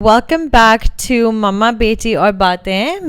Welcome back to Mama Beti aur Baatein.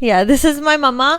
Yeah, this is my mama.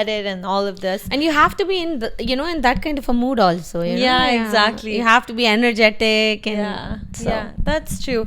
edit and all of this, and you have to be in in that kind of a mood also. Exactly. You have to be energetic and that's true.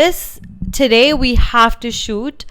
this today we have to shoot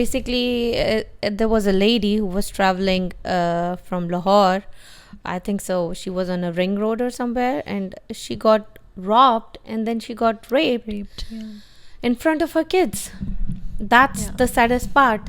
Basically, there was a lady who was traveling from Lahore. I think so. She was on a ring road or somewhere, and she got robbed, and then she got raped in front of her kids. That's the saddest part.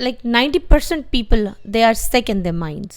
like 90% people they are sick in their minds.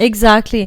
Exactly.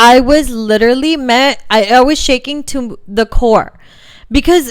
I was literally I was shaking to the core. Because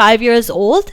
5 years old.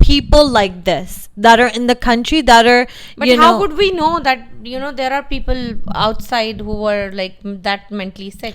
people like this that are in the country that are, but how could we know that there are people outside who were like that mentally sick?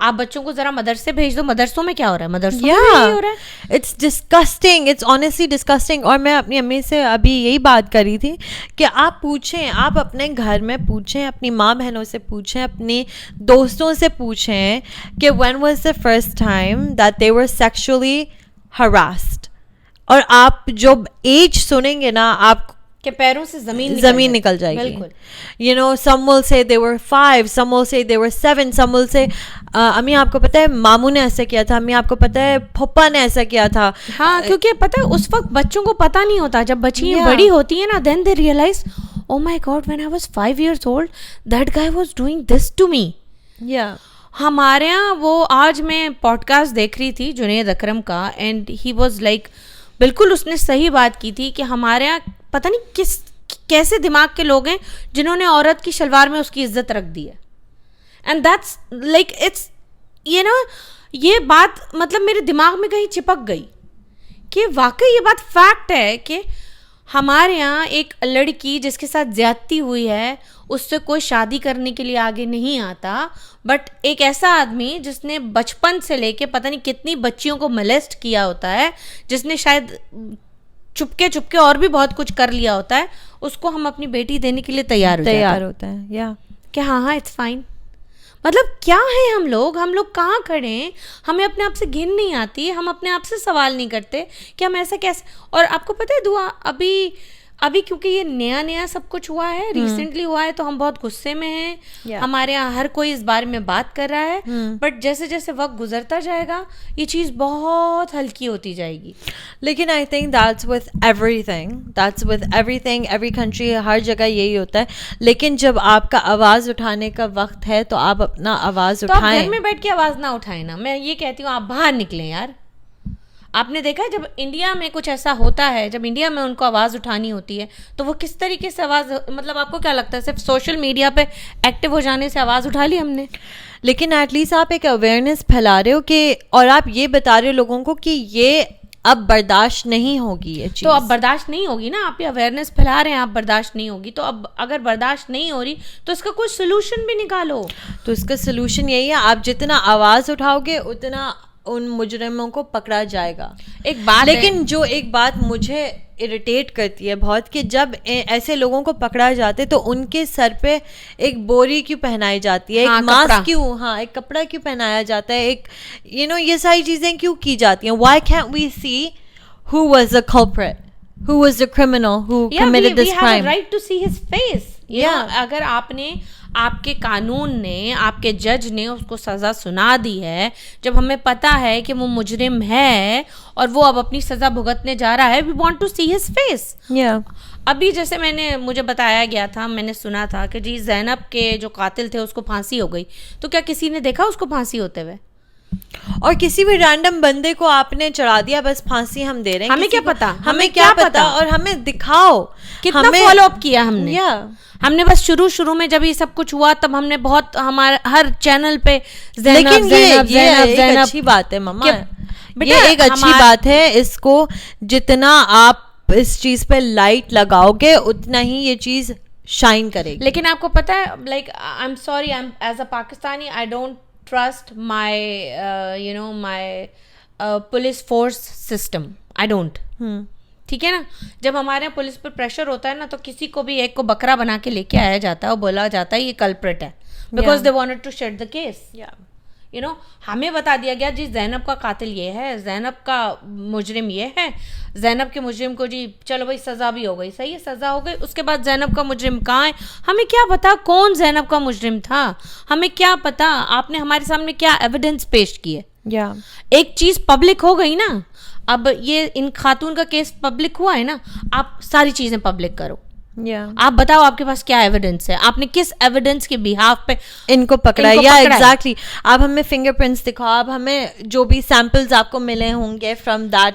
آپ بچوں کو ذرا مدرسے بھیج دو, مدرسوں میں کیا ہو رہا ہے, مدرسوں میں یہی ہو رہا ہے. It's disgusting, it's honestly disgusting. اور میں اپنی امی سے ابھی یہی بات کر رہی تھی کہ آپ پوچھیں, آپ اپنے گھر میں پوچھیں, اپنی ماں بہنوں سے پوچھیں, اپنی دوستوں سے پوچھیں کہ when was the first time that they were sexually harassed. اور آپ جو ایج سنیں گے نا, آپ کہ پیروں سے زمین نکل جائے گی. بالکل. You know, some will say they were 5, some will say they were 7, some will say امی آپ کو پتہ ہے ماموں نے ایسا کیا تھا, امی آپ کو پتہ ہے پھپھا نے ایسا کیا تھا. ہاں, کیونکہ پتہ ہے اس وقت بچوں کو پتہ نہیں ہوتا, جب بچیاں بڑی ہوتی ہیں نا, then they realize, oh my God, when I was 5 years old, that guy was doing this to me. Yeah. ہمارے یہاں وہ آج میں پوڈ کاسٹ دیکھ رہی تھی جنید اکرم کا, اینڈ ہی واز لائک, بالکل اس نے صحیح بات کی تھی کہ ہمارے یہاں پتہ نہیں کیسے دماغ کے لوگ ہیں جنہوں نے عورت کی شلوار میں اس کی عزت رکھ دی ہے. اینڈ دیٹس لائک اٹس یہ بات مطلب میرے دماغ میں کہیں چپک گئی کہ واقعی یہ بات فیکٹ ہے کہ ہمارے یہاں ایک لڑکی جس کے ساتھ زیادتی ہوئی ہے, اس سے کوئی شادی کرنے کے لیے آگے نہیں آتا, بٹ ایک ایسا آدمی جس نے بچپن سے لے کے پتہ نہیں کتنی بچیوں کو ملیسٹ کیا ہوتا ہے, جس نے شاید چپکے اور بھی بہت کچھ کر لیا ہوتا ہے, اس کو ہم اپنی بیٹی دینے کے لیے تیار ہوتا ہے. یا کہ ہاں اٹس فائن. مطلب کیا ہے ہم لوگ کہاں کھڑے ہیں, ہمیں اپنے آپ سے گھن نہیں آتی, ہم اپنے آپ سے سوال نہیں کرتے کہ ہم ایسا کیسے. اور آپ کو پتہ ہے دعا, ابھی کیونکہ یہ نیا سب کچھ ہوا ہے, ریسنٹلی ہوا ہے, تو ہم بہت غصے میں ہیں. ہمارے یہاں ہر کوئی اس بارے میں بات کر رہا ہے, بٹ جیسے جیسے وقت گزرتا جائے گا یہ چیز بہت ہلکی ہوتی جائے گی. لیکن I think that's with everything, every country, ہر جگہ یہی ہوتا ہے. لیکن جب آپ کا آواز اٹھانے کا وقت ہے تو آپ اپنا آواز اٹھائیں. گھر میں بیٹھ کے آواز نہ اٹھائیں نا, میں یہ کہتی ہوں آپ باہر نکلیں یار. آپ نے دیکھا جب انڈیا میں کچھ ایسا ہوتا ہے, جب انڈیا میں ان کو آواز اٹھانی ہوتی ہے تو وہ کس طریقے سے آواز, مطلب آپ کو کیا لگتا ہے صرف سوشل میڈیا پہ ایکٹیو ہو جانے سے آواز اٹھا لی ہم نے؟ لیکن ایٹ لیسٹ آپ ایک اویئرنیس پھیلا رہے ہو کہ, اور آپ یہ بتا رہے ہو لوگوں کو کہ یہ اب برداشت نہیں ہوگی یہ چیز. تو اب برداشت نہیں ہوگی نا, آپ یہ اویئرنیس پھیلا رہے ہیں, آپ برداشت نہیں ہوگی, تو اب اگر برداشت نہیں ہو رہی تو اس کا کوئی سلوشن بھی نکالو. تو اس کا سلوشن یہی ہے, آپ جتنا آواز اٹھاؤ گے اتنا ان مجرموں کو پکڑا جائے گا. ایک بات لیکن جو ایک بات مجھے اریٹیٹ کرتی ہے بہت, کہ جب ایسے لوگوں کو پکڑا جاتے تو ان کے سر پہ ایک بوری کیوں پہنائی جاتی ہے, ایک ماسک کیوں, ایک کپڑا کیوں پہنایا جاتا ہے, ایک یہ ساری چیزیں کیوں کی جاتی ہیں. Why can't we see who was the culprit, who was the criminal who committed this crime? We have a right to see his face. اگر آپ کے قانون نے, آپ کے جج نے اس کو سزا سنا دی ہے, جب ہمیں پتا ہے کہ وہ مجرم ہے اور وہ اب اپنی سزا بھگتنے جا رہا ہے, we want to see his face. ابھی جیسے مجھے بتایا گیا تھا, میں نے سنا تھا کہ جی زینب کے جو قاتل تھے اس کو پھانسی ہو گئی, تو کیا کسی نے دیکھا اس کو پھانسی ہوتے ہوئے؟ اور کسی بھی رینڈم بندے کو آپ نے چڑھا دیا, بس پھانسی ہم دے رہے ہیں, ہمیں کیا پتا, ہمیں کیا پتا, اور ہمیں دکھاؤ کتنا فالو اپ کیا ہم نے بس شروع میں جب یہ سب کچھ ہوا تب ہم نے بہت ہمارے ہر چینل پہ لیکن یہ اچھی بات ہے ماما, یہ ایک اچھی بات ہے. اس کو جتنا آپ اس چیز پہ لائٹ لگاؤ گے اتنا ہی یہ چیز شائن کرے گی. لیکن آپ کو پتا ہے, like I am sorry, as a Pakistani I don't trust my police force system. I don't. ٹھیک ہے نا, جب ہمارے یہاں پولیس پر پریشر ہوتا ہے نا, تو کسی کو بھی ایک کو بکرا بنا کے لے کے آیا جاتا ہے اور بولا جاتا ہے یہ کلپریٹ ہے, because they wanted to shed the case. ہمیں بتا دیا گیا جی زینب کا قاتل یہ ہے, زینب کا مجرم یہ ہے, زینب کے مجرم کو جی چلو بھائی سزا بھی ہو گئی, صحیح ہے سزا ہو گئی, اس کے بعد زینب کا مجرم کہاں ہے, ہمیں کیا پتا کون زینب کا مجرم تھا, ہمیں کیا پتا آپ نے ہمارے سامنے کیا ایویڈنس پیش کیے. ایک چیز پبلک ہو گئی نا, اب یہ ان خاتون کا کیس پبلک ہوا ہے نا, آپ ساری چیزیں پبلک کرو. آپ بتاؤ آپ کے پاس کیا ایویڈنس ہے, آپ نے کس ایویڈنس کے بہاف پہ ان کو پکڑا, یا ایگزیکٹلی آپ ہمیں فنگر پرنٹس دکھاؤ, آپ ہمیں جو بھی سیمپلز آپ کو ملے ہوں گے from that.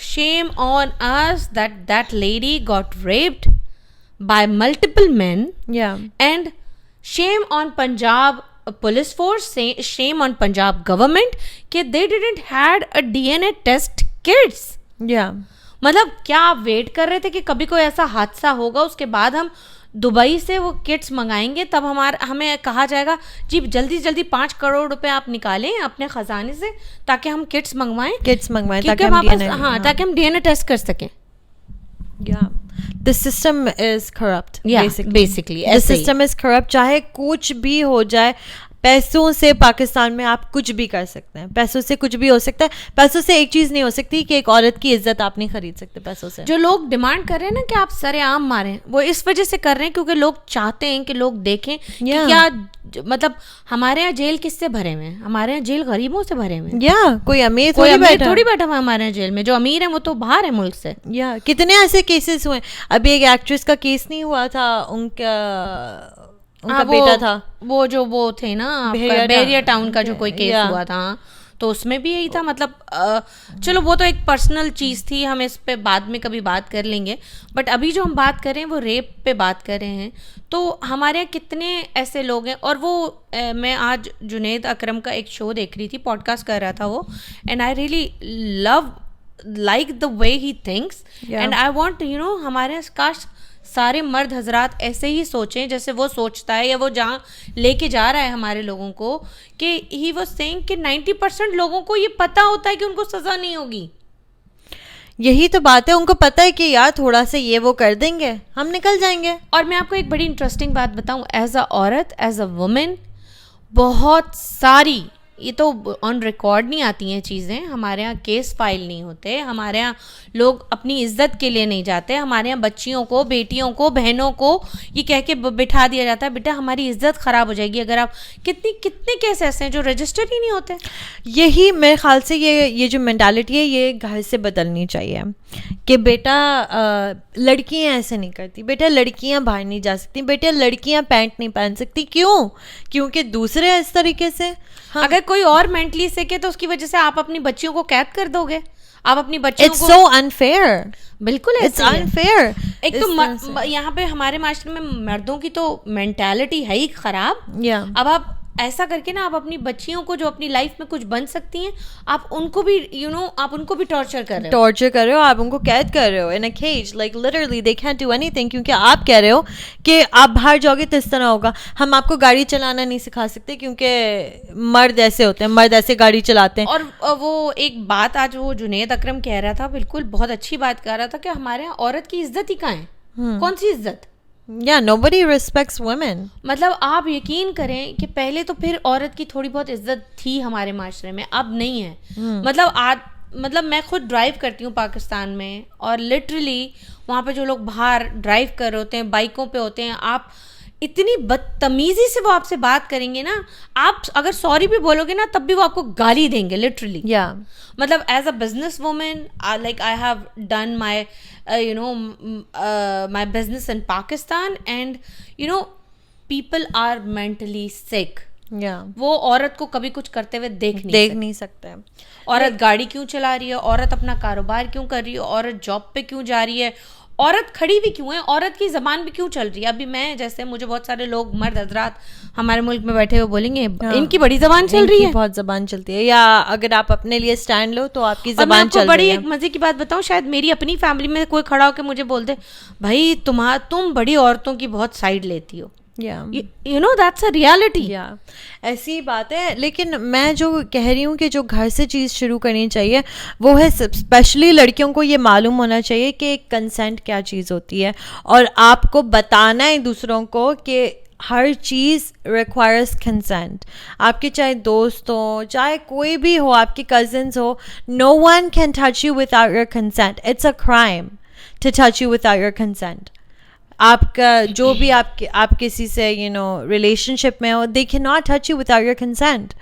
shame on us that lady got raped by multiple men. And shame on Punjab police force, shame on Punjab government کہ they didn't had a DNA test kits. مطلب کیا آپ ویٹ کر رہے تھے کہ کبھی کوئی ایسا حادثہ ہوگا اس کے بعد ہم دبئی سے وہ کٹس منگائیں گے تب ہمیں کہا جائے گا جی جلدی جلدی 5 کروڑ روپے آپ نکالیں اپنے خزانے سے تاکہ ہم کٹس منگوائیں تاکہ ہم ڈی این اے ٹیسٹ کر سکیں. The system is corrupt. Basically the system is corrupt. چاہے کچھ بھی ہو جائے, پیسوں سے پاکستان میں آپ کچھ بھی کر سکتے ہیں, پیسوں سے کچھ بھی ہو سکتا ہے. پیسوں سے ایک چیز نہیں ہو سکتی کہ ایک عورت کی عزت آپ نہیں خرید سکتے پیسوں سے. جو لوگ ڈیمانڈ کر رہے ہیں نا کہ آپ سر عام ماریں, وہ اس وجہ سے کر رہے ہیں کیونکہ لوگ چاہتے ہیں کہ لوگ دیکھیں کیا مطلب ہمارے یہاں جیل کس سے بھرے ہوئے ہیں, ہمارے یہاں جیل غریبوں سے بھرے ہوئے ہیں. کوئی امیر تھوڑی بیٹھا ہوا ہمارے یہاں جیل میں, جو امیر ہیں وہ تو باہر ہیں ملک سے. کتنے ایسے کیسز ہوئے. ابھی ایک ایکٹریس کا کیس نہیں ہوا تھا, ان کا بیٹا تھا, وہ تھے نا بحریہ ٹاؤن کا جو کوئی کیس ہوا تھا, تو اس میں بھی یہی تھا. مطلب چلو وہ تو ایک پرسنل چیز تھی, ہم اس پہ بعد میں کبھی بات کر لیں گے, بٹ ابھی جو ہم بات کر رہے ہیں وہ ریپ پہ بات کر رہے ہیں. تو ہمارے یہاں کتنے ایسے لوگ ہیں. اور وہ میں آج جنید اکرم کا ایک شو دیکھ رہی تھی, پوڈ کاسٹ کر رہا تھا وہ, and I really like the way he thinks, and I want ہمارے یہاں کاش سارے مرد حضرات ایسے ہی سوچیں جیسے وہ سوچتا ہے, یا وہ جہاں لے کے جا رہا ہے ہمارے لوگوں کو, کہ ہی واز سیئنگ کہ 90% لوگوں کو یہ پتہ ہوتا ہے کہ ان کو سزا نہیں ہوگی. یہی تو بات ہے, ان کو پتہ ہے کہ یار تھوڑا سا یہ وہ کر دیں گے ہم نکل جائیں گے. اور میں آپ کو ایک بڑی انٹرسٹنگ بات بتاؤں, ایز اے عورت, ایز اے وومن, بہت ساری, یہ تو آن ریکارڈ نہیں آتی ہیں چیزیں, ہمارے یہاں کیس فائل نہیں ہوتے, ہمارے یہاں لوگ اپنی عزت کے لیے نہیں جاتے, ہمارے یہاں بچیوں کو, بیٹیوں کو, بہنوں کو یہ کہہ کے بٹھا دیا جاتا ہے بیٹا ہماری عزت خراب ہو جائے گی اگر آپ. کتنے کیس ایسے ہیں جو رجسٹر ہی نہیں ہوتے. یہی میرے خیال سے یہ جو مینٹالٹی ہے یہ گھر سے بدلنی چاہیے کہ بیٹا لڑکیاں ایسے نہیں کرتی, بیٹا لڑکیاں باہر نہیں جا سکتی, بیٹا لڑکیاں پینٹ نہیں پہن سکتی. کیوں؟ کیونکہ دوسرے اس طریقے سے. اگر کوئی اور مینٹلی سک ہے تو اس کی وجہ سے آپ اپنی بچیوں کو قید کر دو گے, آپ اپنی بچیوں کو. It's so unfair. بالکل It's unfair. ایک تو یہاں پہ ہمارے معاشرے میں مردوں کی تو مینٹالٹی ہے ہی خراب. اب آپ ایسا کر کے نا آپ اپنی بچیوں کو جو اپنی لائف میں کچھ بن سکتی ہیں, آپ ان کو بھی آپ ان کو بھی ٹارچر کر رہے ہو, آپ ان کو قید کر رہے ہو in a cage, like literally they can't do anything. کیونکہ آپ کہہ رہے ہو کہ آپ باہر جاؤ گے تو اس طرح ہوگا. ہم آپ کو گاڑی چلانا نہیں سکھا سکتے کیونکہ مرد ایسے ہوتے ہیں, مرد ایسے گاڑی چلاتے ہیں. اور وہ ایک بات آج وہ جنید اکرم کہہ رہا تھا, بالکل بہت اچھی بات کہہ رہا تھا کہ ہمارے یہاں عورت کی عزت ہی کہاں ہے, کون سی عزت. nobody respects women. مطلب آپ یقین کریں کہ پہلے تو پھر عورت کی تھوڑی بہت عزت تھی ہمارے معاشرے میں, اب نہیں ہے. مطلب میں خود ڈرائیو کرتی ہوں پاکستان میں, اور لٹرلی وہاں پہ جو لوگ باہر ڈرائیو کر رہے ہوتے ہیں, بائکوں پہ ہوتے ہیں, آپ اتنی بدتمیزی سے وہ آپ سے بات کریں گے نا, آپ اگر سوری بھی بولو گے نا تب بھی وہ آپ کو گالی دیں گے لٹرلی. مطلب as a business woman, like I have done my my business in Pakistan, and people are mentally sick. وہ عورت کو کبھی کچھ کرتے ہوئے دیکھ نہیں سکتے. عورت گاڑی کیوں چلا رہی ہے, عورت اپنا کاروبار کیوں کر رہی ہے, عورت جاب پہ کیوں جا رہی ہے, عورت کھڑی بھی کیوں ہے, عورت کی زبان بھی کیوں چل رہی ہے. ابھی میں جیسے مجھے بہت سارے لوگ مرد حضرات ہمارے ملک میں بیٹھے ہوئے بولیں گے ان کی بڑی زبان چل رہی ہے, بہت زبان چلتی ہے. یا اگر آپ اپنے لیے اسٹینڈ لو تو آپ کی زبان چل رہی ہے. بڑی ایک مزے کی بات بتاؤں, شاید میری اپنی فیملی میں کوئی کھڑا ہو کے مجھے بول دے بھائی تم بڑی عورتوں کی بہت سائڈ لیتی ہو. that's a reality. ایسی بات ہے. لیکن میں جو کہہ رہی ہوں کہ جو گھر سے چیز شروع کرنی چاہیے وہ ہے اسپیشلی لڑکیوں کو یہ معلوم ہونا چاہیے کہ کنسنٹ کیا چیز ہوتی ہے, اور آپ کو بتانا ہے دوسروں کو کہ ہر چیز ریکوائرز کنسنٹ. آپ کے چاہے دوست ہو, چاہے کوئی بھی ہو, آپ کے کزنس ہو, no one can touch you without your consent. It's a crime to touch you without your consent. آپ کا جو بھی آپ کسی سے ریلیشن شپ میں ہو, they can not touch you without your consent.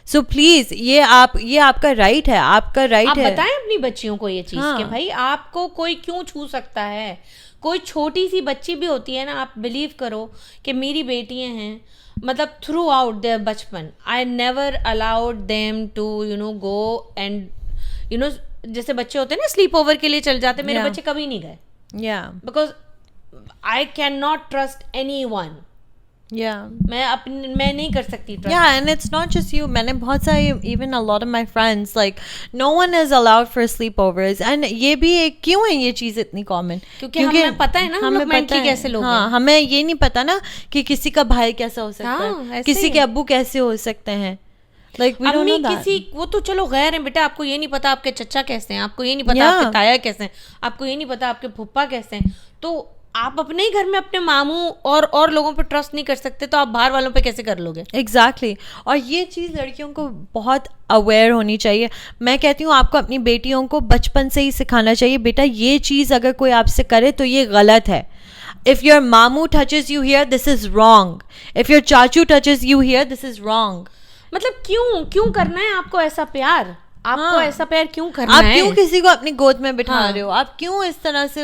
So please یہ آپ کا رائٹ ہے, آپ کا رائٹ ہے. آپ بتائیں اپنی بچیوں کو یہ چیز کہ بھائی آپ کو کوئی کیوں چھو سکتا ہے. کوئی چھوٹی سی بچی بھی ہوتی ہے نا, آپ بلیو کرو کہ میری بیٹیاں ہیں, مطلب تھرو آؤٹ دیئر بچپن I never allowed them to go and جیسے بچے ہوتے ہیں نا سلیپ اوور کے لیے چل جاتے, میرے بچے کبھی نہیں گئے. Because I cannot trust anyone. Yeah. میں نہیں کر سکتی trust. Yeah, and it's not just you. میں نے بہت سارے, even a lot of my friends, like no one is allowed for sleepovers. And یہ بھی ایک کیوں ہے یہ چیز اتنی common؟ کیونکہ ہمیں پتہ ہے نا ہم لوگ mentally کیسے لوگ ہیں. ہاں, ہمیں یہ نہیں پتا نا کہ کسی کا بھائی کیسا ہو سکتا ہے, کسی کے ابو کیسے ہو سکتے ہیں. Like we don't know that. کسی وہ تو چلو غیر ہیں بیٹا, آپ کو یہ نہیں پتا آپ کے چچا کیسے ہیں, آپ کو یہ نہیں پتا آپ کے تایا کیسے ہیں, آپ کو یہ نہیں پتا آپ کے پھپھا کیسے ہیں, تو آپ اپنے ہی گھر میں اپنے ماموں اور لوگوں پہ ٹرسٹ نہیں کر سکتے, تو آپ باہر والوں پہ کیسے کر لو گے؟ ایگزیکٹلی. اور یہ چیز لڑکیوں کو بہت اویئر ہونی چاہیے. میں کہتی ہوں آپ کو اپنی بیٹیوں کو بچپن سے ہی سکھانا چاہیے, بیٹا یہ چیز اگر کوئی آپ سے کرے تو یہ غلط ہے. If your mamu touches you here, this is wrong. If your chachu touches you here, this is wrong. مطلب کیوں کرنا ہے آپ کو ایسا پیار؟ آپ کو ایسا پیار کیوں کرنا ہے؟ آپ کیوں کسی کو اپنی گود میں بٹھا رہے ہو؟ آپ کیوں اس طرح سے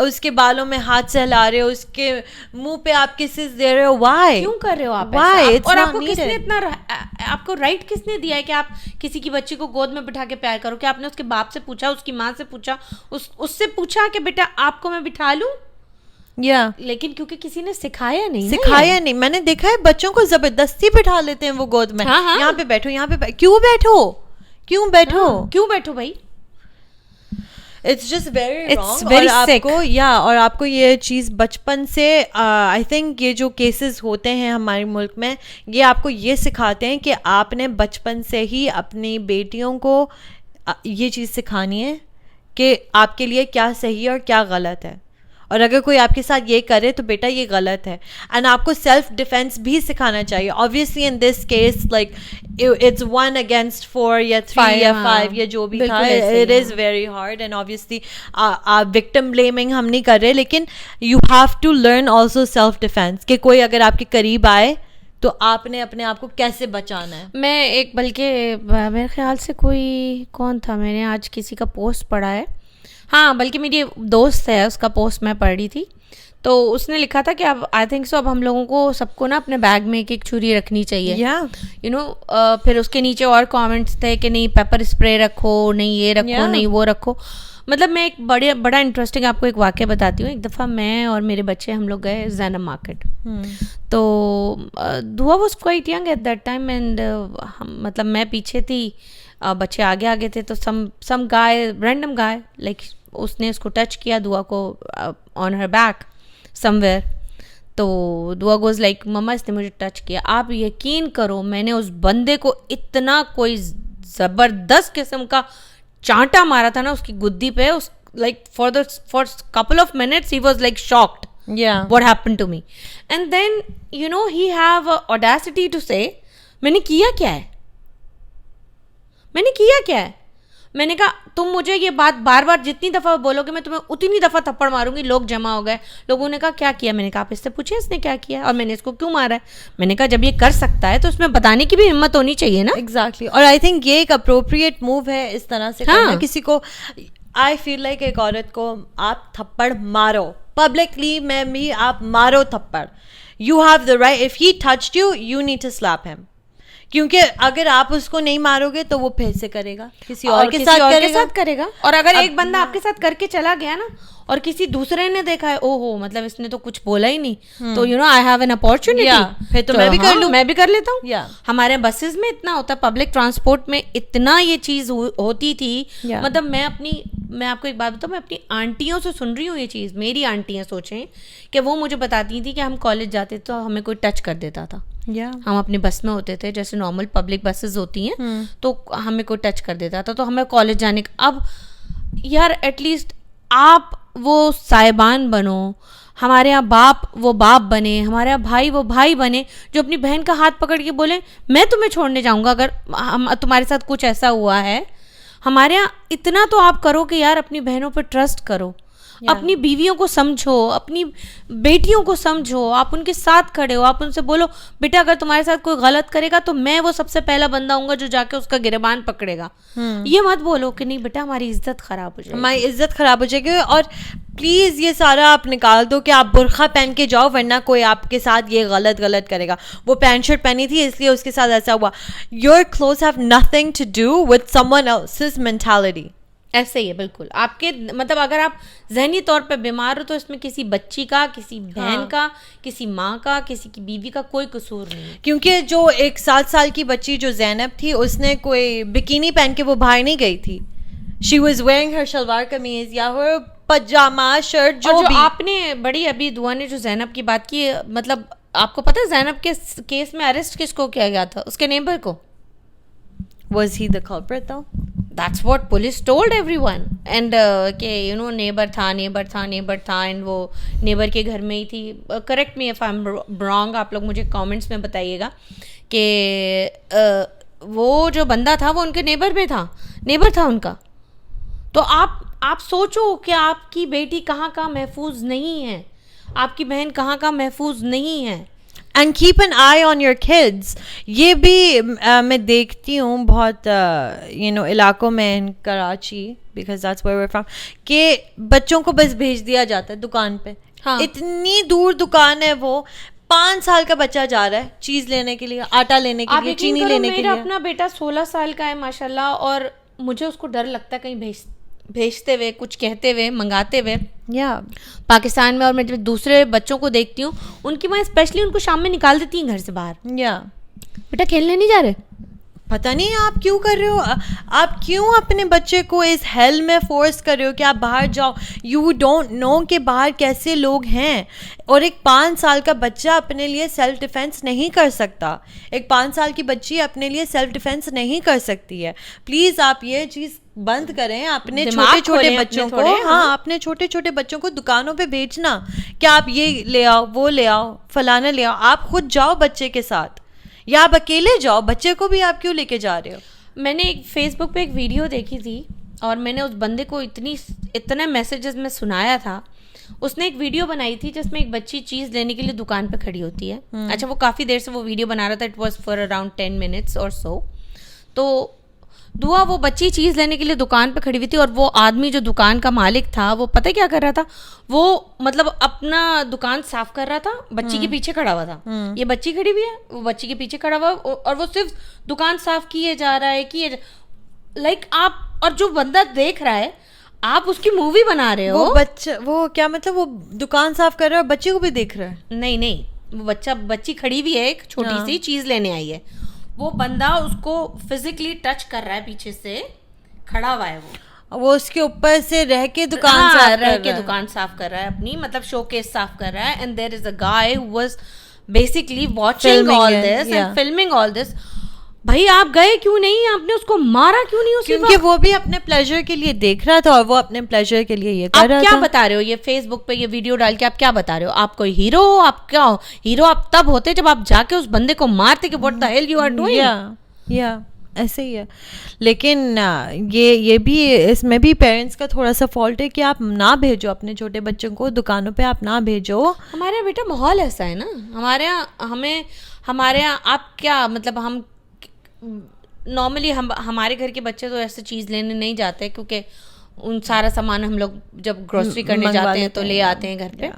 اس کے بالوں میں ہاتھ سہلا رہے ہو, اس کے منہ پہ آپ کسز دے رہے ہو؟ وائی کیوں کر رہے ہو آپ ایسا؟ اور آپ کو کس نے اتنا, آپ کو رائٹ کس نے دیا ہے کہ آپ کسی کی بچی کو گود میں بٹھا کے پیار کرو؟ کہ آپ نے اس کے باپ سے پوچھا, اس کی ماں سے پوچھا, اس سے پوچھا کہ بیٹا آپ کو میں بٹھا لوں؟ لیکن کیونکہ کسی نے سکھایا نہیں. میں نے دیکھا ہے بچوں کو زبردستی بٹھا لیتے ہیں وہ گود میں, یہاں پہ بیٹھو, یہاں پہ کیوں بیٹھو بھائی. It's just very wrong. اور آپ کو یہ چیز بچپن سے آئی تھنک یہ جو کیسز ہوتے ہیں ہمارے ملک میں, یہ آپ کو یہ سکھاتے ہیں کہ آپ نے بچپن سے ہی اپنی بیٹیوں کو یہ چیز سکھانی ہے کہ آپ کے لیے کیا صحیح ہے اور کیا غلط ہے. اور اگر کوئی آپ کے ساتھ یہ کرے تو بیٹا یہ غلط ہے. اینڈ آپ کو سیلف ڈیفینس بھی سکھانا چاہیے. Obviously in this case like it's 1 against 4 یا 3 یا 5 یا جو بھی تھا, it is very hard. And obviously victim blaming ہم نہیں کر رہے, لیکن you have to learn also self defence کہ کوئی اگر آپ کے قریب آئے تو آپ نے اپنے آپ کو کیسے بچانا ہے. میں ایک بلکہ میرے خیال سے کوئی کون تھا, میں نے آج کسی کا پوسٹ پڑھا ہے, ہاں بلکہ میری دوست ہے اس کا پوسٹ میں پڑھ رہی تھی, تو اس نے لکھا تھا کہ اب آئی تھنک سو اب ہم لوگوں کو سب کو نا اپنے بیگ میں ایک چھری رکھنی چاہیے, یو نو. پھر اس کے نیچے اور کامنٹس تھے کہ نہیں پیپر اسپرے رکھو, نہیں یہ رکھو, نہیں وہ رکھو. مطلب میں ایک بڑا انٹرسٹنگ آپ کو ایک واقعہ بتاتی ہوں. ایک دفعہ میں اور میرے بچے ہم لوگ گئے زینب مارکیٹ, تو Dua was quite young at that time, and مطلب میں پیچھے تھی, بچے آگے تھے, تو سم گائے, رینڈم گائے, لائک اس نے اس کو ٹچ کیا دعا کو آن ہر بیک سم ویئر, تو دعا گوز لائک مما اس نے مجھے ٹچ کیا. آپ یقین کرو میں نے اس بندے کو اتنا کوئی زبردست قسم کا چانٹا مارا تھا نا اس کی گدی پہ, like for couple of minutes he was like shocked what happened to me. And then you know he have audacity to say میں نے کیا کیا ہے. میں نے کہا تم مجھے یہ بات بار بار جتنی دفعہ بولو گے میں تمہیں اتنی دفعہ تھپڑ ماروں گی. لوگ جمع ہو گئے, لوگوں نے کہا کیا کیا. میں نے کہا آپ اس سے پوچھیں اس نے کیا کیا اور میں نے اس کو کیوں مارا ہے. میں نے کہا جب یہ کر سکتا ہے تو اس میں بتانے کی بھی ہمت ہونی چاہیے نا. ایگزیکٹلی. اور آئی تھنک یہ ایک اپروپریٹ موو ہے اس طرح سے کرنا کسی کو. آئی فیل لائک ایک عورت کو آپ تھپڑ مارو پبلکلی میں بھی, آپ مارو تھپڑ. You have the right, if he touched you you need to slap him. کیونکہ اگر آپ اس کو نہیں مارو گے تو وہ پھر سے کرے گا, کسی اور کے ساتھ کرے گا. اور اگر ایک بندہ آپ کے ساتھ کر کے چلا گیا نا اور کسی دوسرے نے دیکھا ہے او ہو مطلب اس نے تو کچھ بولا ہی نہیں, تو you know I have an opportunity, پھر تو میں بھی کر لوں, میں بھی کر لیتا ہوں. ہمارے بسز میں اتنا ہوتا ہے, پبلک ٹرانسپورٹ میں اتنا یہ چیز ہوتی تھی. مطلب میں آپ کو ایک بات بتاؤں, میں اپنی آنٹیوں سے سن رہی ہوں یہ چیز. میری آنٹیاں سوچیں کہ وہ مجھے بتاتی تھیں کہ ہم کالج جاتے تو ہمیں کوئی ٹچ کر دیتا تھا. ہم اپنے بس میں ہوتے تھے جیسے نارمل پبلک بسز ہوتی ہیں, تو ہمیں کوئی ٹچ کر دیتا تھا تو ہمیں کالج جانے کا. اب یار ایٹ لیسٹ آپ وہ صاحبان بنو, ہمارے یہاں باپ وہ باپ بنے, ہمارے یہاں بھائی وہ بھائی بنے جو اپنی بہن کا ہاتھ پکڑ کے بولیں میں تمہیں چھوڑنے جاؤں گا اگر تمہارے ساتھ کچھ ایسا ہوا ہے. ہمارے یہاں اتنا تو آپ کرو کہ یار اپنی بہنوں پہ ٹرسٹ کرو, اپنی بیویوں کو سمجھو, اپنی بیٹیوں کو سمجھو, آپ ان کے ساتھ کھڑے ہو, آپ ان سے بولو بیٹا اگر تمہارے ساتھ کوئی غلط کرے گا تو میں وہ سب سے پہلا بندہ ہوں گا جو جا کے اس کا گریبان پکڑے گا. یہ مت بولو کہ نہیں بیٹا ہماری عزت خراب ہو جائے گی, ہماری عزت خراب ہو جائے گی. اور پلیز یہ سارا آپ نکال دو کہ آپ برقع پہن کے جاؤ ورنہ کوئی آپ کے ساتھ یہ غلط کرے گا. وہ پینٹ شرٹ پہنی تھی اس لیے اس کے ساتھ ایسا ہوا. Your clothes have nothing to do with someone else's mentality. ایسے ہی ہے بالکل. آپ کے مطلب اگر آپ ذہنی طور پہ بیمار ہو تو اس میں کسی بچی کا, کسی بہن کا, کسی ماں کا, کسی کی بیوی کا کوئی قصور نہیں ہے. کیونکہ جو ایک 7 سال کی بچی جو زینب تھی, اس نے کوئی بکینی پہن کے وہ باہر نہیں گئی تھی. شی واز ویئرنگ ہر شلوار قمیض یا ہر پجامہ شرٹ جو بھی. آپ نے بڑی ابھی دعا نے جو زینب کی بات کی, مطلب آپ کو پتہ ہے زینب کے کیس میں اریسٹ کس کو کیا گیا تھا؟ اس کے نیبر کو. Was he the culprit though? That's what police told everyone. And کہ یو نو نیبر تھا اینڈ وہ نیبر کے گھر میں ہی تھی. Correct me if I am wrong, آپ لوگ مجھے کامنٹس میں بتائیے گا کہ وہ جو بندہ تھا وہ ان کے نیبر تھا ان کا. تو آپ سوچو کہ آپ کی بیٹی کہاں محفوظ نہیں ہے, آپ کی بہن کہاں محفوظ نہیں ہے. And keep an eye on your kids. یہ بھی میں دیکھتی ہوں بہت علاقوں میں in Karachi, because that's where we are from, کہ بچوں کو بس بھیج دیا جاتا ہے دکان پہ. اتنی دور دکان ہے, وہ 5 سال کا بچہ جا رہا ہے چیز لینے کے لیے, آٹا لینے کے لیے, چینی لینے کے لیے. میرا اپنا بیٹا 16 سال کا ہے ماشاء اللہ, اور مجھے اس کو ڈر لگتا ہے کہیں بھیجتے ہوئے, کچھ کہتے ہوئے, منگاتے ہوئے. پاکستان میں. اور میں جب دوسرے بچوں کو دیکھتی ہوں, ان کی ماں اسپیشلی ان کو شام میں نکال دیتی ہیں گھر سے باہر. بیٹا کھیلنے نہیں جا رہے, پتہ نہیں آپ کیوں کر رہے ہو, آپ کیوں اپنے بچے کو اس ہیل میں فورس کر رہے ہو کہ آپ باہر جاؤ. یو ڈونٹ نو کہ باہر کیسے لوگ ہیں. اور ایک 5 سال کا بچہ اپنے لیے سیلف ڈیفینس نہیں کر سکتا, ایک 5 سال کی بچی اپنے لیے سیلف ڈیفینس نہیں کر سکتی ہے. پلیز آپ یہ چیز بند کریں اپنے چھوٹے چھوٹے بچوں کو. ہاں, اپنے چھوٹے چھوٹے بچوں کو دکانوں پہ بھیجنا کہ آپ یہ لے آؤ, وہ لے آؤ, فلانا لے آؤ. آپ خود جاؤ بچے کے ساتھ, یا آپ اکیلے جاؤ, بچے کو بھی آپ کیوں لے کے جا رہے ہو. میں نے ایک فیس بک پہ ایک ویڈیو دیکھی تھی, اور میں نے اس بندے کو اتنے میسیجز میں سنایا تھا. اس نے ایک ویڈیو بنائی تھی جس میں ایک بچی چیز لینے کے لیے دکان پہ کھڑی ہوتی ہے. اچھا, وہ کافی دیر سے وہ ویڈیو بنا رہا تھا, it was for around 10 minutes اور سو. تو دعا وہ بچی چیز لینے کے لیے دکان پہ کھڑی ہوئی تھی, اور وہ آدمی جو دکان کا مالک تھا وہ پتہ کیا کر رہا تھا, وہ مطلب اپنا دکان صاف کر رہا تھا, بچی کے پیچھے کھڑا ہوا تھا. یہ بچی کھڑی ہوئی ہے, وہ بچی کے پیچھے کھڑا ہوا, اور وہ صرف دکان صاف کیے جا رہا ہے لائک آپ. اور جو بندہ دیکھ رہا ہے, آپ اس کی مووی بنا رہے ہو. وہ کیا مطلب, وہ دکان صاف کر رہا ہے اور بچے کو بھی دیکھ رہا ہے. نہیں, وہ بچی کھڑی ہوئی ہے, ایک چھوٹی سی چیز لینے آئی ہے. وہ بندہ اس کو فزیکلی ٹچ کر رہا ہے, پیچھے سے کھڑا ہوا ہے, وہ اس کے اوپر سے رہ کے دکان صاف کر رہا ہے اپنی, مطلب شو کیس صاف کر رہا ہے. And there is a guy who was basically watching all this and filming all this. بھائی آپ گئے کیوں نہیں, آپ نے اس کو مارا کیوں نہیں؟ کیونکہ وہ بھی اپنے پلیزر کے لیے دیکھ رہا تھا, اور وہ اپنے پلیزر کے لیے یہ کر رہا تھا. آپ کیا بتا رہے ہو یہ فیس بک پہ یہ ویڈیو ڈال کے, آپ کیا بتا رہے ہو؟ آپ کوئی ہیرو ہو؟ آپ کیا ہو ہیرو؟ آپ تب ہوتے جب آپ جا کے اس بندے کو مارتے کہ what the hell you are doing. یا ایسے ہی ہے. لیکن یہ بھی, اس میں بھی پیرنٹس کا تھوڑا سا فالٹ ہے کہ آپ نہ بھیجو اپنے چھوٹے بچوں کو دکانوں پہ, آپ نہ بھیجو. ہمارے یہاں بیٹا ماحول ایسا ہے نا, ہمارے یہاں آپ کیا مطلب, ہم نارملی ہمارے گھر کے بچے تو ایسے چیز لینے نہیں جاتے, کیونکہ ان سارا سامان ہم لوگ جب گروسری کرنے جاتے ہیں تو لے آتے ہیں گھر پہ.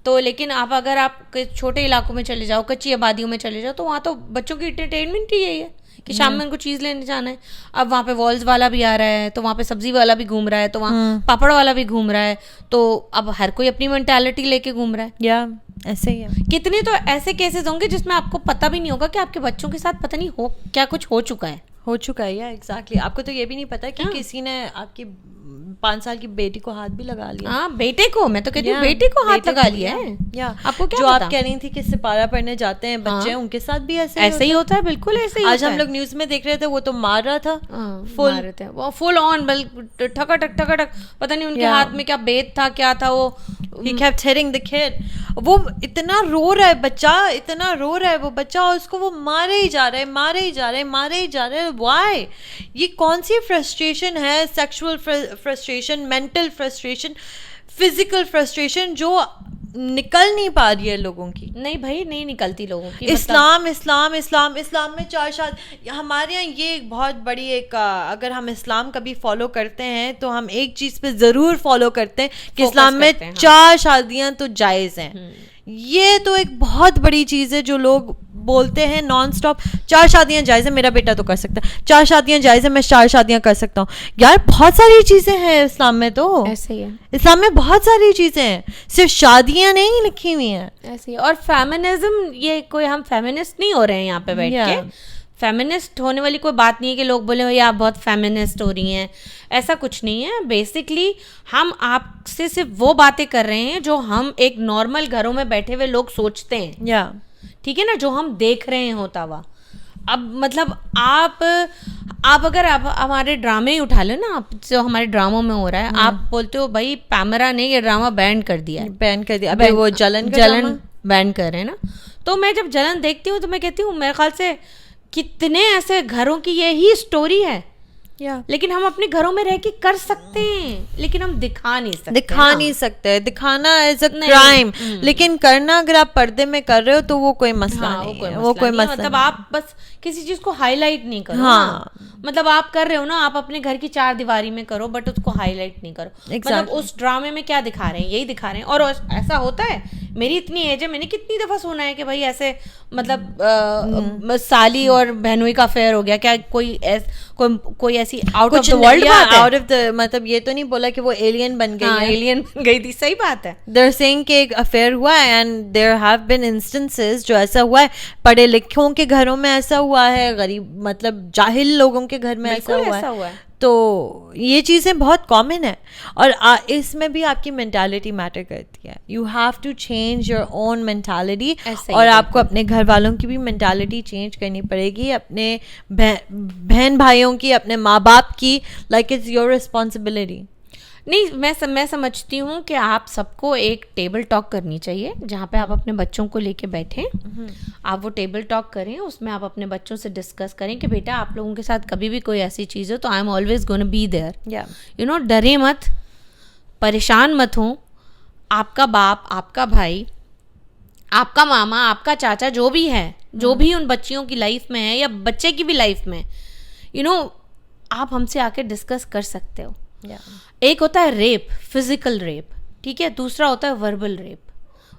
تو لیکن اگر آپ چھوٹے علاقوں میں چلے جاؤ, کچی آبادیوں میں چلے جاؤ, تو وہاں تو بچوں کی انٹرٹینمنٹ ہی یہی ہے کہ شام میں ان کو چیز لینے جانا ہے. اب وہاں پہ والز والا بھی آ رہا ہے, تو وہاں پہ سبزی والا بھی گھوم رہا ہے, تو وہاں پاپڑ والا بھی گھوم رہا ہے, تو اب ہر کوئی اپنی مینٹالٹی لے کے گھوم رہا ہے. یا ایسے ہی ہے. کتنے تو ایسے کیسز ہوں گے جس میں آپ کو پتہ بھی نہیں ہوگا کہ آپ کے بچوں کے ساتھ پتہ نہیں کیا کچھ ہو چکا ہے. یا ایگزیکٹلی. آپ کو تو یہ بھی نہیں پتا کہ کسی نے آپ کی 5 سال کی بیٹی کو ہاتھ بھی لگا لیا. ہاں, بیٹے کو, میں تو کہتی ہوں بیٹے کو ہاتھ لگا لیا ہے. آپ کو جو آپ کہہ رہی تھی کہ سپارہ پڑھنے جاتے ہیں بچے, ان کے ساتھ بھی ایسے ہی ہوتا ہے. بالکل ایسے ہی. آج ہم لوگ نیوز میں دیکھ رہے تھے, وہ تو مار رہا تھا فل آن, ٹھکا ٹک, پتہ نہیں ان کے ہاتھ میں کیا بیت تھا, کیا تھا. وہ he kept hitting the kid. وہ اتنا رو رہا ہے بچہ, اتنا رو رہا ہے وہ بچہ, اور اس کو وہ مارے ہی جا رہے ہیں. وائی؟ یہ کون سی فرسٹریشن ہے؟ Sexual frustration, mental frustration, physical frustration جو نکل نہیں پا رہی ہے لوگوں کی. نہیں بھائی, نہیں نکلتی لوگوں کی. اسلام میں 4 شاد. ہمارے یہاں یہ بہت بڑی ایک, اگر ہم اسلام کبھی فالو کرتے ہیں تو ہم ایک چیز پہ ضرور فالو کرتے ہیں کہ اسلام میں 4 شادیاں تو جائز ہیں. یہ تو ایک بہت بڑی چیز ہے جو لوگ بولتے ہیں نان اسٹاپ, 4 شادیاں جائز ہیں, میرا بیٹا تو کر سکتا ہے, 4 شادیاں جائز ہیں, میں 4 شادیاں کر سکتا ہوں. یار بہت ساری چیزیں ہیں اسلام میں, تو ایسے ہی ہے, اسلام میں بہت ساری چیزیں ہیں, صرف شادیاں نہیں لکھی ہوئی ہیں. ایسے ہی. اور فیمنزم, یہ کوئی ہم فیمنسٹ نہیں ہو رہے ہیں یہاں پہ بیٹھ کے, فیمنسٹ ہونے والی کوئی بات نہیں ہے کہ لوگ بولے بھائی آپ بہت فیمنسٹ ہو رہی ہیں, ایسا کچھ نہیں ہے. بیسکلی ہم آپ سے صرف وہ باتیں کر رہے ہیں جو ہم ایک نارمل گھروں میں بیٹھے ہوئے لوگ سوچتے ہیں, ٹھیک ہے نا, جو ہم دیکھ رہے ہیں ہوتا ہوا. اب مطلب آپ اگر آپ ہمارے ڈرامے ہی اٹھا لیں نا, آپ جو ہمارے ڈراموں میں ہو رہا ہے, آپ بولتے ہو بھائی پیمرا نے یہ ڈرامہ بین کر دیا ہے, بین کر دیا, ابھی وہ جلن بین کر رہے ہیں نا. تو میں جب جلن دیکھتی ہوں تو میں کہتی ہوں میرے خیال سے کتنے ایسے گھروں کی یہی اسٹوری ہے, لیکن ہم اپنے گھروں میں رہ کے کر سکتے ہیں, لیکن ہم دکھا نہیں سکتے. دکھانا ایز اے کرائم, لیکن کرنا اگر آپ پردے میں کر رہے ہو تو وہ کوئی مسئلہ نہیں ہے, وہ کوئی مسئلہ. مطلب آپ بس کسی چیز کو ہائی لائٹ نہیں کرو. ہاں مطلب آپ کر رہے ہو نا, آپ اپنے گھر کی 4 دیواری میں کرو, بٹ اس کو ہائی لائٹ نہیں کرو. مطلب اس ڈرامے میں کیا دکھا رہے ہیں, یہی دکھا رہے ہیں. اور ایسا ہوتا ہے, میری اتنی ایج ہے, میں نے کتنی دفعہ سنا ہے کہ بھائی ایسے مطلب سالی اور بہنوئی کا افیئر ہو گیا. کیا کوئی ایسی آؤٹ آف دا ورلڈ بات ہے, آؤٹ آف دا, مطلب یہ تو نہیں بولا کہ وہ ایلین بن گئی, ایلین بن گئی تھی, صحیح بات ہے. they're saying کہ ایک افیئر ہوا ہے, and there have been instances جو ایسا ہوا ہے, پڑھے لکھوں کے گھروں میں ایسا ہوا ہے, غریب مطلب جاہل لوگوں کے گھر میں ایسا ہوا ہے. تو یہ چیزیں بہت کامن ہیں, اور اس میں بھی آپ کی مینٹالٹی میٹر کرتی ہے. You have to change your own mentality, اور آپ کو اپنے گھر والوں کی بھی مینٹالٹی چینج کرنی پڑے گی, اپنے بہن بھائیوں کی, اپنے ماں باپ کی, لائک اٹس یور ریسپانسبلٹی. نہیں, میں سمجھتی ہوں کہ آپ سب کو ایک ٹیبل ٹاک کرنی چاہیے جہاں پہ آپ اپنے بچوں کو لے کے بیٹھیں, آپ وہ ٹیبل ٹاک کریں, اس میں آپ اپنے بچوں سے ڈسکس کریں کہ بیٹا آپ لوگوں کے ساتھ کبھی بھی کوئی ایسی چیز ہو تو I am always gonna be there, you know, ڈرے مت, پریشان مت ہوں. آپ کا باپ, آپ کا بھائی, آپ کا ماما, آپ کا چاچا, جو بھی ہے, جو بھی ان بچیوں کی لائف میں ہے یا بچے کی بھی لائف میں, یو نو, آپ ہم سے آ کے ڈسکس کر سکتے ہو. ایک ہوتا ہے ریپ, فزیکل ریپ, ٹھیک ہے, دوسرا ہوتا ہے وربل ریپ.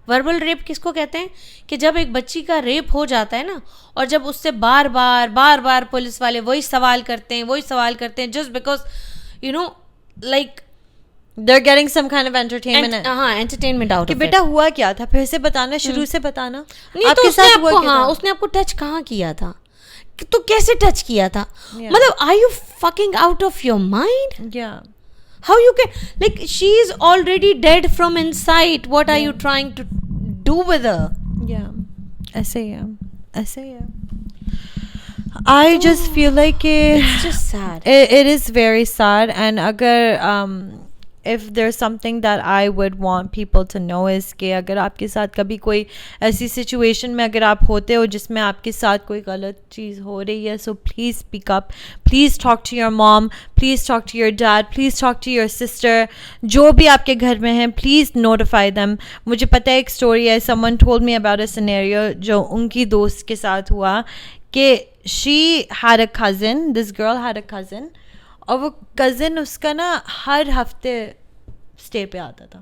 وربل ریپ کس کو کہتے ہیں, کہ جب ایک بچی کا ریپ ہو جاتا ہے نا, اور جب اس سے بار بار پولیس والے وہی سوال کرتے ہیں just because you know like they're getting some kind of entertainment. ہاں, entertainment out کہ of بیٹا ہوا کیا تھا, پھر سے بتانا, شروع سے بتانا. نہیں تو اس نے آپ کو ٹچ کہاں کیا تھا, تو کیسے ٹچ کیا تھا, مطلب are you fucking out of your mind? How you can, like, she is already dead from inside, what are you trying to do with her? ایسے ہی ہے. I just feel like it's just sad. It is very sad, and agar if there's something that I would want people to know is کہ اگر آپ کے ساتھ کبھی کوئی ایسی سچویشن میں اگر آپ ہوتے ہو جس میں آپ کے ساتھ کوئی غلط چیز ہو رہی ہے, so please speak up, please talk to your mom, please talk to your dad, please talk to your sister, جو بھی آپ کے گھر میں ہیں, please notify them. مجھے پتہ ہے ایک اسٹوری ہے, someone told me about a scenario جو ان کی دوست کے ساتھ ہوا, کہ she had a cousin, this girl had a cousin, اور وہ کزن اس کا نا ہر ہفتے اسٹے پہ آتا تھا,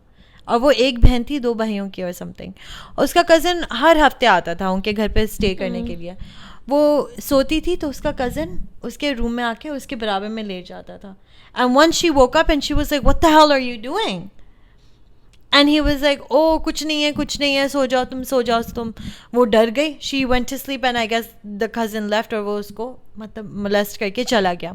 اور وہ ایک بہن تھی 2 بھائیوں کی اور سم تھنگ, اور اس کا کزن ہر ہفتے آتا تھا ان کے گھر پہ اسٹے کرنے کے لیے. وہ سوتی تھی تو اس کا کزن اس کے روم میں آ کے اس کے برابر میں لیٹ جاتا تھا. And once she woke up and she was like, what the hell are you doing? And he was like, oh, کچھ نہیں ہے, سو جاؤ تم. وہ ڈر گئی, she went to sleep, and I guess the cousin left, اور وہ اس کو مطلب molest کر کے چلا گیا.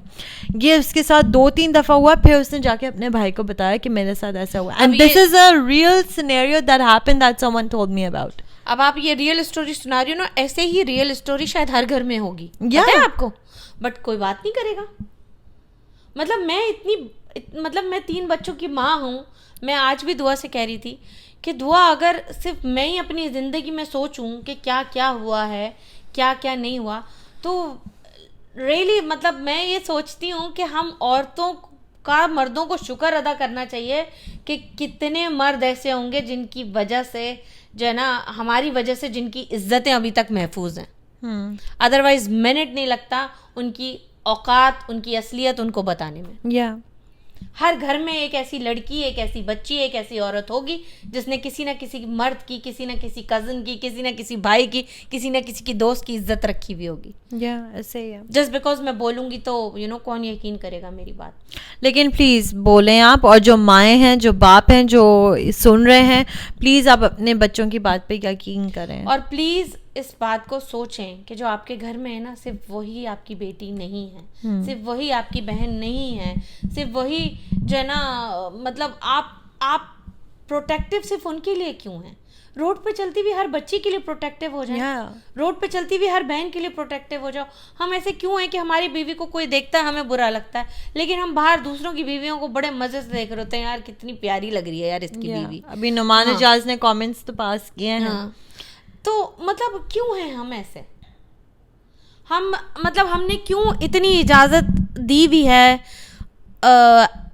یہ اس کے ساتھ 2-3 دفعہ ہوا, پھر اس نے جا کے اپنے بھائی کو بتایا کہ میرے ساتھ ایسا ہوا. And this is a real scenario that happened that someone told me about. اب آپ یہ ریئل اسٹوری سنا رہی ہو نا, ایسے ہی ریئل اسٹوری شاید ہر گھر میں ہوگی, پتہ ہے آپ کو, بٹ کوئی بات نہیں کرے گا. مطلب میں 3 بچوں کی ماں ہوں, میں آج بھی دعا سے کہہ رہی تھی کہ دعا اگر صرف میں ہی اپنی زندگی میں سوچوں کہ کیا کیا ہوا ہے, کیا کیا نہیں ہوا, تو ریئلی مطلب میں یہ سوچتی ہوں کہ ہم عورتوں کا مردوں کو شکر ادا کرنا چاہیے کہ کتنے مرد ایسے ہوں گے جن کی وجہ سے جو ہے نا, ہماری وجہ سے جن کی عزتیں ابھی تک محفوظ ہیں. ادروائز منٹ نہیں لگتا ان کی اوقات, ان کی اصلیت ان کو بتانے میں. ہر گھر میں ایک ایسی لڑکی, ایک ایسی بچی, ایک ایسی عورت ہوگی جس نے کسی نہ کسی مرد کی, کسی نہ کسی کزن کی, کسی نہ کسی بھائی کی, کسی نہ کسی کی دوست کی عزت رکھی ہوئی ہوگی. ایسے ہی ہے. جسٹ بیکاز میں بولوں گی تو کون یقین کرے گا میری بات. لیکن پلیز بولیں آپ, اور جو مائیں ہیں, جو باپ ہیں, جو سن رہے ہیں, پلیز آپ اپنے بچوں کی بات پہ یقین کریں. اور پلیز اس بات کو سوچیں کہ جو آپ کے گھر میں ہے نا, صرف وہی آپ کی بیٹی نہیں ہے, صرف وہی آپ کی بہن نہیں ہے, صرف وہی جو ہے نا, مطلب آپ پروٹیکٹیو صرف ان کے لیے کیوں ہیں؟ روڈ پہ چلتی ہوئی ہر بچی کے لیے پروٹیکٹیو ہو جائیں, روڈ پہ چلتی ہوئی ہر بہن کے لیے پروٹیکٹیو ہو جاؤ. ہم ایسے کیوں ہیں کہ ہماری بیوی کو کوئی دیکھتا ہے ہمیں برا لگتا ہے, لیکن ہم باہر دوسروں کی بیویوں کو بڑے مزے سے دیکھ رہے ہوتے ہیں, یار کتنی پیاری لگ رہی ہے یار اس کی بیوی. ابھی نعمان اجاز نے کامنٹس تو پاس کیے ہیں. تو مطلب کیوں ہیں ہم ایسے؟ ہم نے کیوں اتنی اجازت دی ہوئی ہے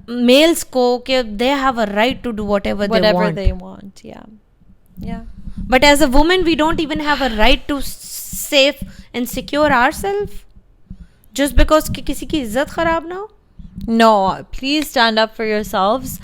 میلز کو کہ they have a right to do whatever they want. But as a woman we don't even have a right to save and secure ourselves just because کہ کسی کی عزت خراب نہ ہو. No, please stand up for yourselves.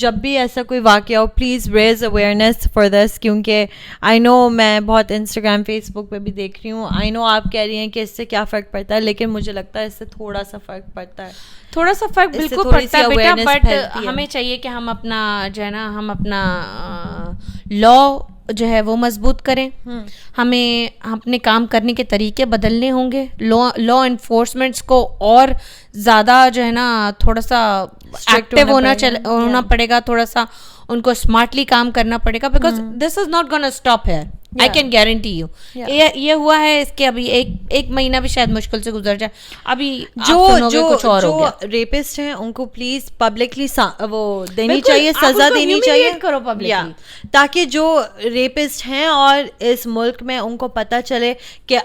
جب بھی ایسا کوئی واقعہ ہو, please raise awareness for this, کیونکہ آئی نو میں بہت انسٹاگرام فیس بک پہ بھی دیکھ رہی ہوں, آئی نو آپ کہہ رہی ہیں کہ اس سے کیا فرق پڑتا ہے, لیکن مجھے لگتا ہے اس سے تھوڑا سا فرق پڑتا ہے. تھوڑا سا فرق بالکل پڑتا ہے بیٹا, بٹ ہمیں چاہیے کہ ہم اپنا جو ہے نا, ہم اپنا لا جو ہے وہ مضبوط کریں. ہمیں اپنے کام کرنے کے طریقے بدلنے ہوں گے. لا انفورسمنٹس کو اور زیادہ جو ہے نا تھوڑا سا ایکٹیو ہونا پڑے گا, تھوڑا سا ان کو اسمارٹلی کام کرنا پڑے گا, because this is not gonna stop here. I can guarantee you. یہ ہوا ہے اس کے ابھی ایک مہینہ بھی شاید مشکل سے گزر جائے. ابھی جو ریپسٹ ہیں ان کو پلیز پبلکلی وہ دینی چاہیے, سزا دینی چاہیے کرو پبلکلی, تاکہ جو ریپسٹ ہیں اور اس ملک میں ان کو پتہ چلے کہ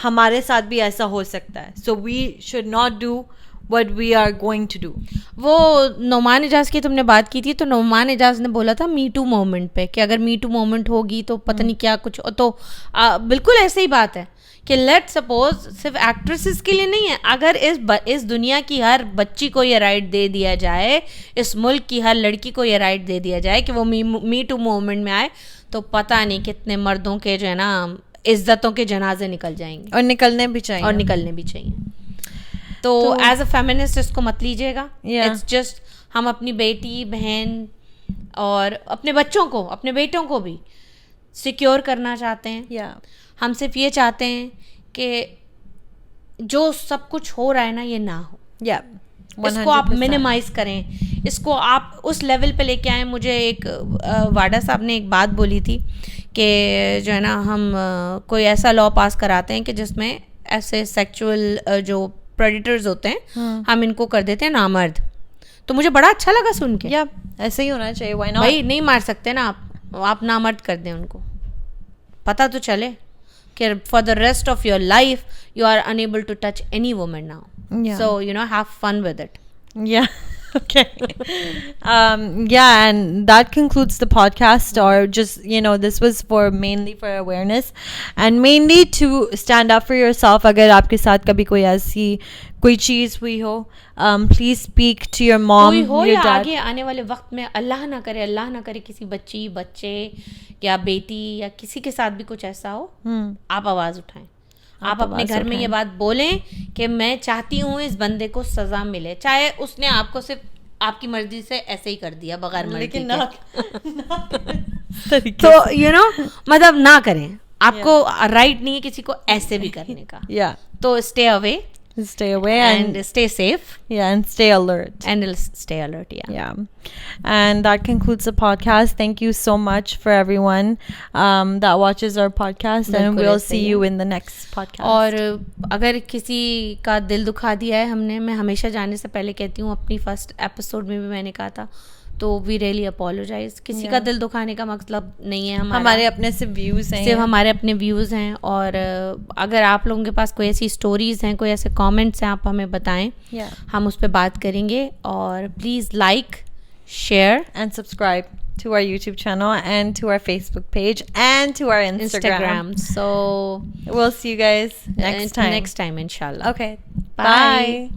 ہمارے ساتھ بھی ایسا ہو سکتا ہے. So we should not do what we are going to do. وہ نعمان اجاز کی تم نے بات کی تھی, تو نعمان اجاز نے بولا تھا می ٹو مومنٹ پہ کہ اگر می ٹو مومنٹ ہوگی تو پتہ نہیں کیا کچھ, تو بالکل ایسے ہی بات ہے کہ لیٹ سپوز صرف ایکٹریسز کے لیے نہیں ہے, اگر اس دنیا کی ہر بچی کو یہ رائٹ دے دیا جائے, اس ملک کی ہر لڑکی کو یہ رائٹ دے دیا جائے کہ وہ می ٹو مومنٹ میں آئے, تو پتہ نہیں کتنے مردوں کے جو ہے نا عزتوں کے جنازے نکل جائیں گے, اور نکلنے بھی چاہیے. تو ایز اے فیمنسٹ اس کو مت لیجیے گا. اٹس جسٹ ہم اپنی بیٹی, بہن اور اپنے بچوں کو, اپنے بیٹوں کو بھی سیکیور کرنا چاہتے ہیں. ہم صرف یہ چاہتے ہیں کہ جو سب کچھ ہو رہا ہے نا یہ نہ ہو. اس کو آپ منیمائز کریں, اس کو آپ اس لیول پہ لے کے آئیں. مجھے ایک واڈا صاحب نے ایک بات بولی تھی کہ جو ہے نا ہم کوئی ایسا لا پاس کراتے ہیں کہ جس میں ایسے سیکچوئل جو پریڈیٹرز ہوتے ہیں ہم ان کو کر دیتے ہیں نامرد. تو مجھے بڑا اچھا لگا سن کے. ایسے ہی ہونا چاہیے. بھائی نہیں مار سکتے نا آپ نامرد کر دیں ان کو, پتہ تو چلے کہ for the rest of your life you are unable to touch any woman now. So have fun with it. Okay. And that concludes the podcast, or just, this was mainly for awareness and mainly to stand up for yourself. Agar aapke saath kabhi koi aisi koi cheez hui ho, please speak to your mom, your dad. آگے آنے والے وقت میں اللہ نہ کرے کسی بچی, بچے یا بیٹی یا کسی کے ساتھ بھی کچھ ایسا ہو, آپ آواز اٹھائیں. آپ اپنے گھر میں یہ بات بولیں کہ میں چاہتی ہوں اس بندے کو سزا ملے, چاہے اس نے آپ کو صرف آپ کی مرضی سے ایسے ہی کر دیا بغیر مرضی کے, تو مطلب نہ کریں. آپ کو رائٹ نہیں ہے کسی کو ایسے بھی کرنے کا. تو stay away and stay safe. And stay alert. And that concludes the podcast. Thank you so much for everyone that watches our podcast, and we'll see you in the next podcast. اور اگر کسی کا دل دکھا دیا ہے ہم نے, میں ہمیشہ جانے سے پہلے کہتی ہوں, اپنی فرسٹ ایپیسوڈ میں بھی میں نے کہا تھا, تو وی ریئلی اپولوجائز. کسی کا دل دکھانے کا مطلب نہیں ہے, ہمارے اپنے صرف ہمارے اپنے ویوز ہیں. اور اگر آپ لوگوں کے پاس کوئی ایسی اسٹوریز ہیں, کوئی ایسے کامنٹس ہیں, آپ ہمیں بتائیں, ہم اس پہ بات کریں گے. اور please like, share and subscribe to our YouTube channel and to our Facebook page and to our Instagram. So we'll see you guys next time inshallah. Okay, bye.